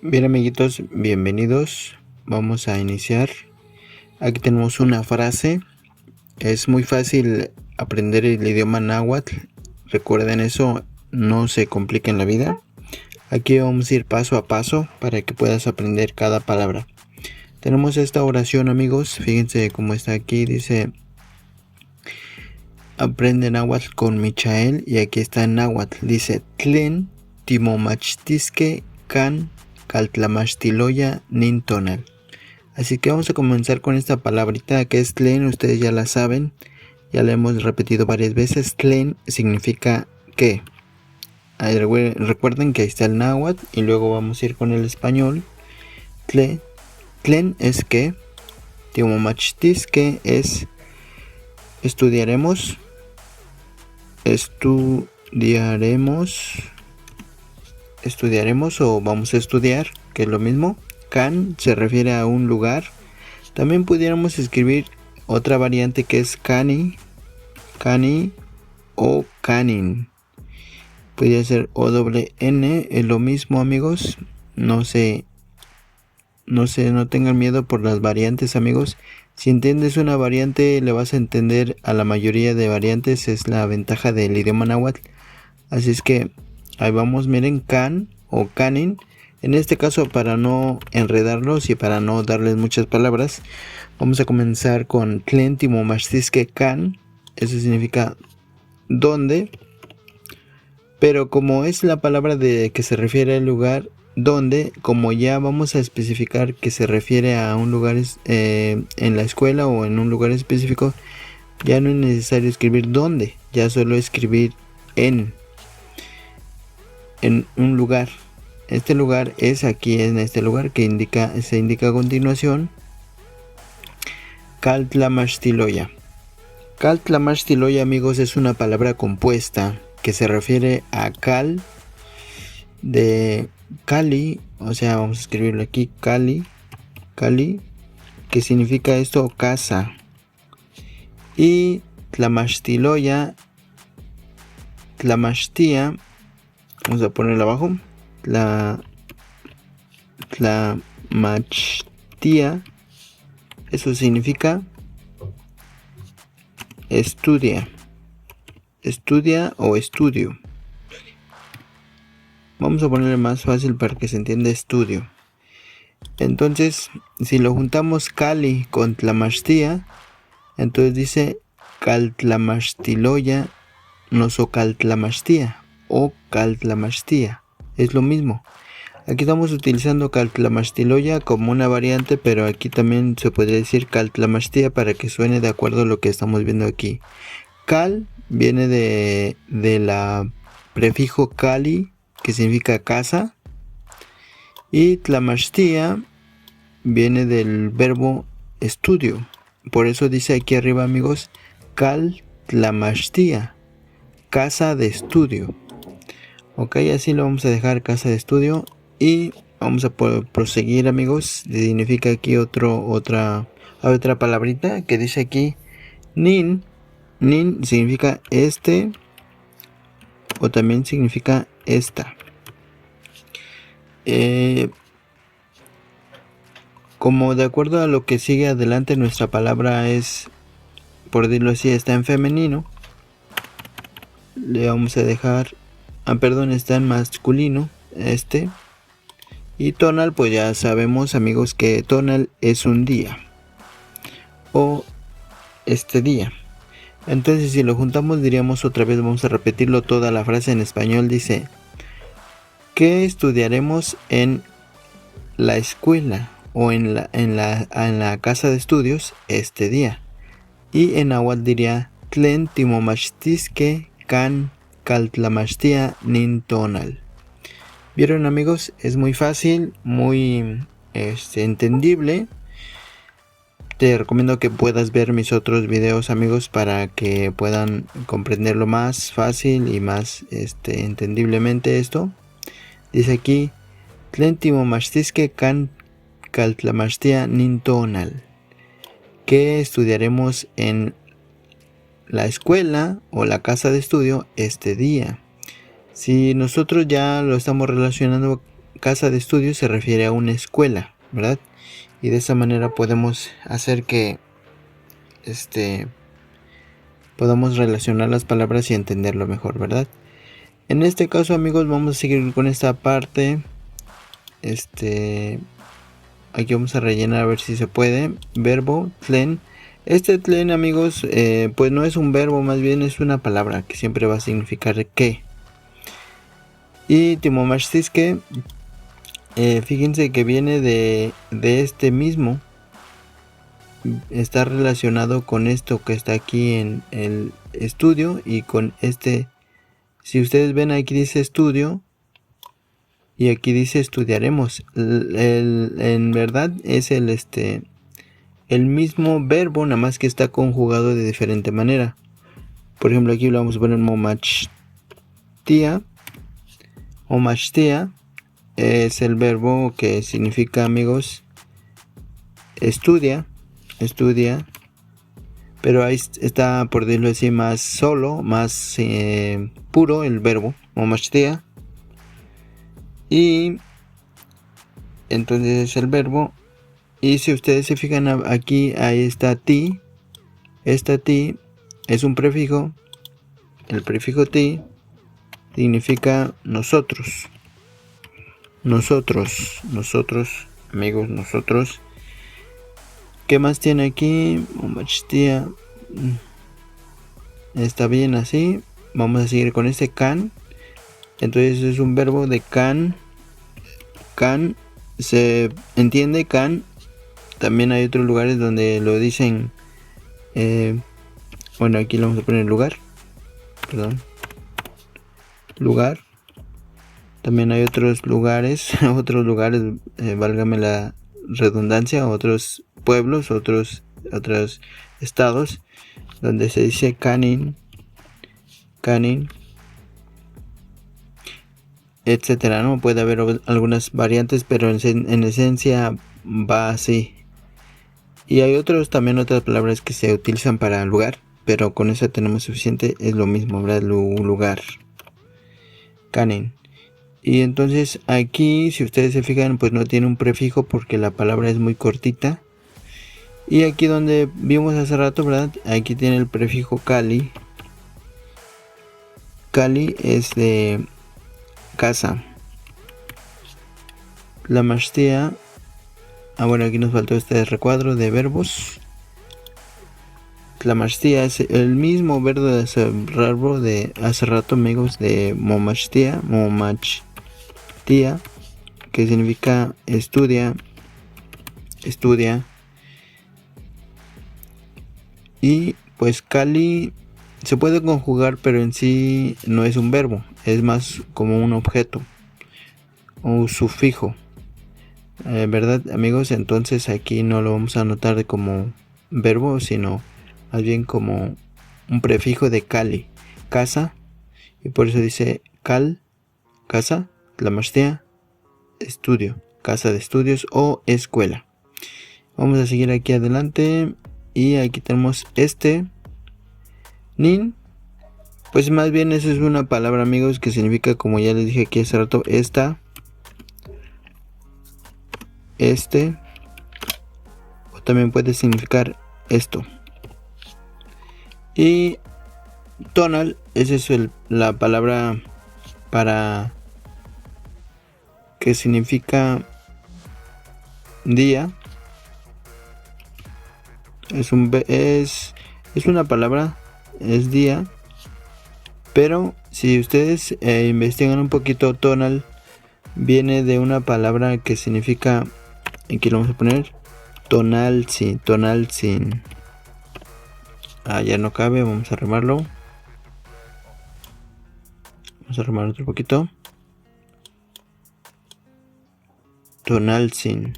Bien, amiguitos, bienvenidos. Vamos a iniciar. Aquí tenemos una frase. Es muy fácil aprender el idioma náhuatl. Recuerden eso, no se compliquen la vida. Aquí vamos a ir paso a paso para que puedas aprender cada palabra. Tenemos esta oración, amigos. Fíjense cómo está aquí. Dice: aprende náhuatl con Michael. Y aquí está en náhuatl. Dice: Tlen timomachtisque can caltlamachtiloya nintonal. Así que vamos a comenzar con esta palabrita que es tlen. Ustedes ya la saben, ya la hemos repetido varias veces. Tlen significa ¿qué? Recuerden que ahí está el náhuatl y luego vamos a ir con el español. Tlen es ¿qué? Timomachtisque es estudiaremos o vamos a estudiar, que es lo mismo. Can se refiere a un lugar. También pudiéramos escribir otra variante que es cani o canin. Podría ser OWN, es lo mismo, amigos. No tengan miedo por las variantes, amigos. Si entiendes una variante, le vas a entender a la mayoría de variantes. Es la ventaja del idioma náhuatl. Así es que ahí vamos, miren, can o canin. En este caso, para no enredarlos y para no darles muchas palabras, vamos a comenzar con tlen timomachtisque can. Eso significa ¿dónde? Pero como es la palabra de que se refiere al lugar donde, como ya vamos a especificar que se refiere a un lugar en la escuela o en un lugar específico, ya no es necesario escribir dónde, ya solo escribir en un lugar. Este lugar es aquí, en este lugar que se indica a continuación. Caltlamachtiloya. Caltlamachtiloya, amigos, es una palabra compuesta que se refiere a cal de Cali, o sea, vamos a escribirlo aquí, Cali, que significa esto, casa. Y tlamachtiloya, tlamachtia, vamos a ponerlo abajo, tlamachtia, eso significa estudia o estudio. Vamos a ponerle más fácil para que se entienda, estudio. Entonces, si lo juntamos Cali con tlamachtia, entonces dice caltlamachtiloya nosocaltlamachtia o caltlamachtia. Es lo mismo. Aquí estamos utilizando caltlamachtiloya como una variante, pero aquí también se podría decir caltlamachtia para que suene de acuerdo a lo que estamos viendo aquí. Cal viene de la prefijo cali, que significa casa, y tlamachtia viene del verbo estudio. Por eso dice aquí arriba, amigos, cal tlamachtia, casa de estudio. Ok, así lo vamos a dejar, casa de estudio. Y vamos a proseguir, amigos. Significa aquí otra palabrita que dice aquí nin. Nin significa este o también significa esta. Como de acuerdo a lo que sigue adelante, nuestra palabra es, por decirlo así, está en femenino. Le vamos a dejar, está en masculino, este. Y tonal, pues ya sabemos, amigos, que tonal es un día o este día. Entonces, si lo juntamos, diríamos otra vez, vamos a repetirlo toda la frase en español. Dice: ¿qué estudiaremos en la escuela o en la casa de estudios este día? Y en náhuatl diría: tlen timomachtisque can caltlamachtia nintonal. ¿Vieron, amigos? Es muy fácil, muy entendible. Te recomiendo que puedas ver mis otros videos, amigos, para que puedan comprenderlo más fácil y más entendiblemente esto. Dice aquí: tlen timomachtisque can caltlamachtia nintonal. ¿Qué estudiaremos en la escuela o la casa de estudio este día? Si nosotros ya lo estamos relacionando casa de estudios se refiere a una escuela, ¿verdad? Y de esa manera podemos hacer que podamos relacionar las palabras y entenderlo mejor, ¿verdad? En este caso, amigos, vamos a seguir con esta parte. Aquí vamos a rellenar a ver si se puede. Verbo, tlen. Este tlen, amigos, pues no es un verbo, más bien es una palabra que siempre va a significar que. Y timomashtiske, fíjense que viene de este mismo. Está relacionado con esto que está aquí en el estudio y con este. Si ustedes ven, aquí dice estudio y aquí dice estudiaremos. En verdad es el mismo verbo, nada más que está conjugado de diferente manera. Por ejemplo, aquí lo vamos a poner momachtia. Momachtia es el verbo que significa, amigos, estudia. Pero ahí está, por decirlo así, más solo, más puro el verbo, momachtia. Y entonces es el verbo. Y si ustedes se fijan aquí, ahí está ti. Esta ti es un prefijo. El prefijo ti significa nosotros. Nosotros, amigos, nosotros. ¿Qué más tiene aquí? Momachtia. Está bien así. Vamos a seguir con este can. Entonces es un verbo de can. Can. Se entiende can. También hay otros lugares donde lo dicen. Bueno, aquí le vamos a poner lugar. Perdón. Lugar. También hay otros lugares. Válgame la redundancia. Otros pueblos, otros estados donde se dice canin, etcétera, ¿no? Puede haber algunas variantes, pero en esencia va así. Y hay también otras palabras que se utilizan para lugar, pero con eso tenemos suficiente, es lo mismo, ¿verdad? Lugar, canin. Y entonces aquí, si ustedes se fijan, pues no tiene un prefijo porque la palabra es muy cortita. Y aquí donde vimos hace rato, ¿verdad? Aquí tiene el prefijo cali. Cali es de casa. La mashtia. Bueno, aquí nos faltó este recuadro de verbos. La mashtia es el mismo verbo de hace rato, amigos, de momachtia, que significa estudia. Y pues cali se puede conjugar, pero en sí no es un verbo, es más como un objeto o un sufijo, ¿verdad, amigos? Entonces aquí no lo vamos a anotar como verbo, sino más bien como un prefijo de cali, casa, y por eso dice cal, casa, tlamashtia, estudio, casa de estudios o escuela. Vamos a seguir aquí adelante. Y aquí tenemos nin. Pues más bien esa es una palabra, amigos, que significa, como ya les dije aquí hace rato, o también puede significar esto. Y tonal, esa es la palabra para que significa día. Es una palabra, es día, pero si ustedes investigan un poquito, tonal viene de una palabra que significa, aquí lo vamos a poner, tonaltzin. Ya no cabe, vamos a remarlo. Vamos a remar otro poquito. Tonaltzin.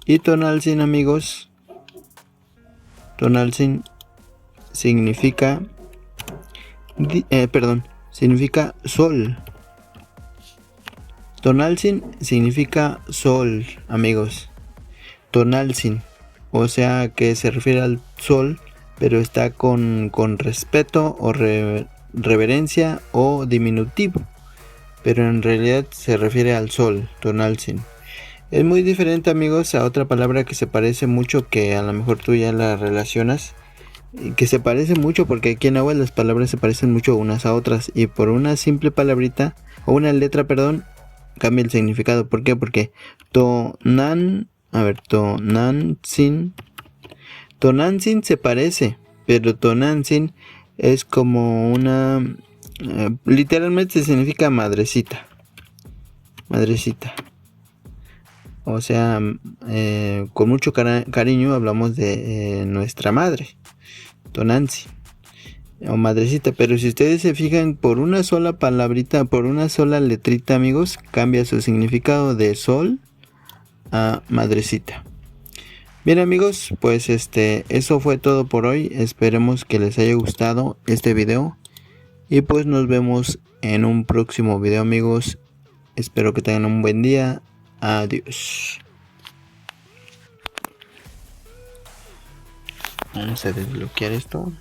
Y tonaltzin, amigos, tonaltzin significa significa sol. Tonaltzin significa sol, amigos. Tonaltzin, o sea que se refiere al sol, pero está con respeto o reverencia o diminutivo. pero en realidad se refiere al sol, tonaltzin. Es muy diferente, amigos, a otra palabra que se parece mucho, que a lo mejor tú ya la relacionas, y que se parece mucho porque aquí en Nahuatl las palabras se parecen mucho unas a otras, y por una simple palabrita, o una letra, perdón, cambia el significado. ¿Por qué? Porque Tonantzin se parece, pero Tonantzin es como una... literalmente significa madrecita. Madrecita. O sea, con mucho cariño hablamos de nuestra madre, Tonantzin, o madrecita. Pero si ustedes se fijan, por una sola palabrita, por una sola letrita, amigos, cambia su significado de sol a madrecita. Bien, amigos, pues eso fue todo por hoy. Esperemos que les haya gustado este video. Y pues nos vemos en un próximo video, amigos. Espero que tengan un buen día. Adiós. Vamos a desbloquear esto.